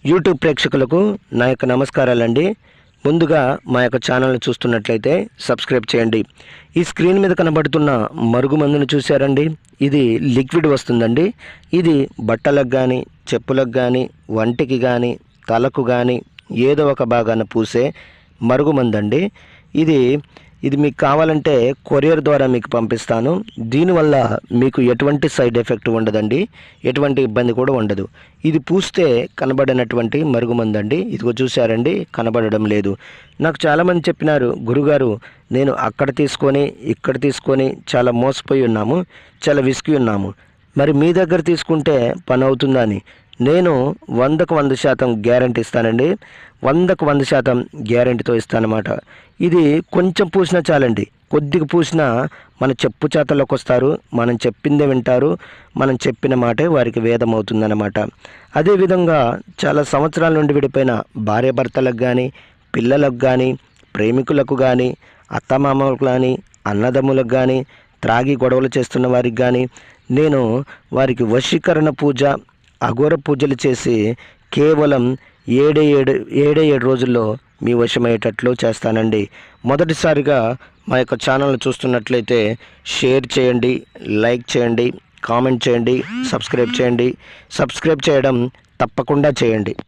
YouTube ప్రేక్షకులకు నా యొక్క నమస్కారాలండి. ముందుగా మా యొక్క ఛానల్ని చూస్తున్నట్లయితే సబ్స్క్రైబ్ చేయండి. ఈ స్క్రీన్ మీద కనబడుతున్న మరుగుమందును చూశారండి, ఇది లిక్విడ్ వస్తుందండి. ఇది బట్టలకు కానీ, చెప్పులకు కానీ, వంటికి కానీ, తలకు కానీ ఏదో ఒక భాగాన పూసే మరుగుమందండి. ఇది మీకు కావాలంటే కొరియర్ ద్వారా మీకు పంపిస్తాను. దీనివల్ల మీకు ఎటువంటి సైడ్ ఎఫెక్ట్ ఉండదండి, ఎటువంటి ఇబ్బంది కూడా ఉండదు. ఇది పూస్తే కనబడినటువంటి మరుగుమందండి. ఇదిగో చూశారండి, కనబడడం లేదు. నాకు చాలామంది చెప్పినారు, గురుగారు నేను అక్కడ తీసుకొని ఇక్కడ తీసుకొని చాలా మోసపోయి ఉన్నాము, చాలా విసిగి ఉన్నాము, మరి మీ దగ్గర తీసుకుంటే పని అవుతుందా అని. నేను 100కు 100% గ్యారంటీ ఇస్తానండి. 100కు 100% గ్యారంటీతో ఇస్తానన్నమాట. ఇది కొంచెం పూసినా చాలండి, కొద్దిగా పూసినా మన చెప్పు చేతల్లోకి వస్తారు, మనం చెప్పిందే వింటారు, మనం చెప్పిన మాటే వారికి వేదం అవుతుందన్నమాట. అదేవిధంగా చాలా సంవత్సరాల నుండి విడిపోయిన భార్యాభర్తలకు కానీ, పిల్లలకు కానీ, ప్రేమికులకు కానీ, అత్తమామలకు కానీ, అన్నదమ్ములకు కానీ, త్రాగి గొడవలు చేస్తున్న వారికి కానీ నేను వారికి వశీకరణ పూజ, అఘోర పూజలు చేసి కేవలం 7 రోజుల్లో మీ వశమయ్యేటట్లు చేస్తానండి. మొదటిసారిగా మా యొక్క ఛానల్ని చూస్తున్నట్లయితే షేర్ చేయండి, లైక్ చేయండి, కామెంట్ చేయండి, సబ్స్క్రైబ్ చేయండి. సబ్స్క్రైబ్ చేయడం తప్పకుండా చేయండి.